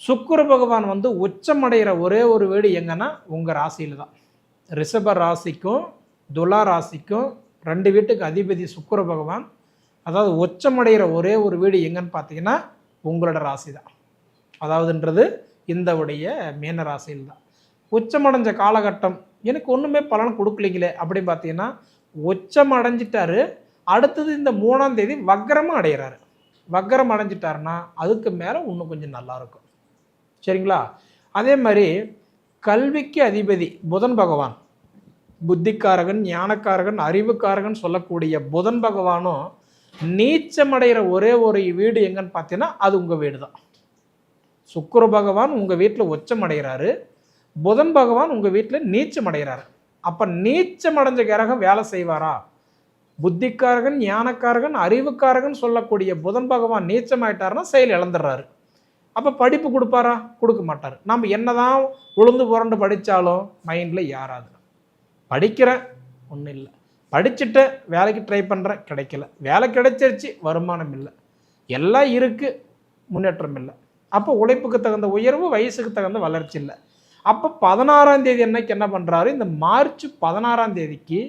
சுக்கிர பகவான் வந்து உச்சமடைகிற ஒரே ஒரு வீடு எங்கன்னா உங்கள் ராசியில் தான். ரிஷப ராசிக்கும் துலா ராசிக்கும் 2 வீட்டுக்கு அதிபதி சுக்கிர பகவான். அதாவது உச்சமடைகிற ஒரே ஒரு வீடு எங்கன்னு பார்த்தீங்கன்னா உங்களோட ராசி தான். அதாவதுன்றது இந்த உடைய மீன ராசியில் தான். உச்சமடைஞ்ச காலகட்டம் எனக்கு ஒன்றுமே பலன் கொடுக்கலீங்களே அப்படின்னு பார்த்தீங்கன்னா, உச்சம் அடைஞ்சிட்டாரு. அடுத்தது இந்த 3ஆம் தேதி வக்கரமாக அடைகிறாரு. வக்கரம் அடைஞ்சிட்டாருன்னா அதுக்கு மேலே இன்னும் கொஞ்சம் நல்லாயிருக்கும். சரிங்களா? அதே மாதிரி கல்விக்கு அதிபதி புதன் பகவான், புத்திக்காரகன், ஞானக்காரகன், அறிவுக்காரகன் சொல்லக்கூடிய புதன் பகவானும் நீச்சமடைகிற ஒரே ஒரு வீடு எங்கன்னு பார்த்தீங்கன்னா அது உங்கள் வீடு தான். சுக்கிர பகவான் உங்கள் வீட்டில் உச்சம் அடைகிறாரு, புதன் பகவான் உங்கள் வீட்டில் நீச்சம் அடைகிறாரு. அப்போ நீச்சம் அடைஞ்ச கிரகம் வேலை செய்வாரா? புத்திக்காரகன், ஞானக்காரகன், அறிவுக்காரகன் சொல்லக்கூடிய புதன் பகவான் நீச்சம் ஆயிட்டாருன்னா செயல் இழந்துடுறாரு. அப்போ படிப்பு கொடுப்பாரா? கொடுக்க மாட்டார். நம்ம என்னதான் உளுந்து புரண்டு படித்தாலும் மைண்டில் யாராது. படிக்கிறேன் ஒன்றும் இல்லை, படிச்சுட்டு வேலைக்கு ட்ரை பண்ணுறேன் கிடைக்கல, வேலை கிடைச்சிருச்சு வருமானம் இல்லை, எல்லாம் இருக்குது முன்னேற்றம் இல்லை. அப்போ உழைப்புக்கு தகுந்த உயர்வு, வயசுக்கு தகுந்த வளர்ச்சி இல்லை. அப்போ 16ஆம் தேதி அன்னைக்கு என்ன பண்ணுறாரு? இந்த மார்ச் 16ஆம் தேதிக்கு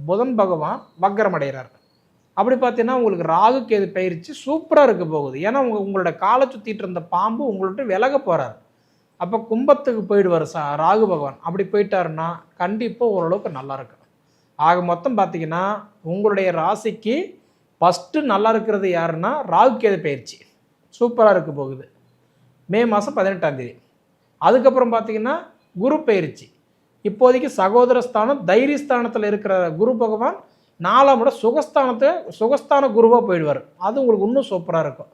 புதன் பகவான் வக்கரம் அடைகிறார். அப்படி பார்த்தீங்கன்னா உங்களுக்கு ராகு கேது பயிற்சி சூப்பராக இருக்க போகுது. ஏன்னா உங்களோட காலை சுற்றிட்டு இருந்த பாம்பு உங்கள்கிட்ட விலக போகிறார். அப்போ கும்பத்துக்கு போயிடுவார் ராகு பகவான். அப்படி போயிட்டாருன்னா கண்டிப்பாக ஓரளவுக்கு நல்லா இருக்கும். ஆக மொத்தம் பார்த்தீங்கன்னா உங்களுடைய ராசிக்கு ஃபஸ்ட்டு நல்லா இருக்கிறது யாருன்னா ராகு கேது பயிற்சி சூப்பராக இருக்க போகுது மே மாதம் 18ஆம் தேதி. அதுக்கப்புறம் பார்த்தீங்கன்னா குரு பயிற்சி. இப்போதைக்கு சகோதரஸ்தானம் தைரியஸ்தானத்தில் இருக்கிற குரு பகவான் 4ஆம் இடம் சுகஸ்தான குருவாக போயிடுவார். அது உங்களுக்கு இன்னும் சூப்பராக இருக்கும்.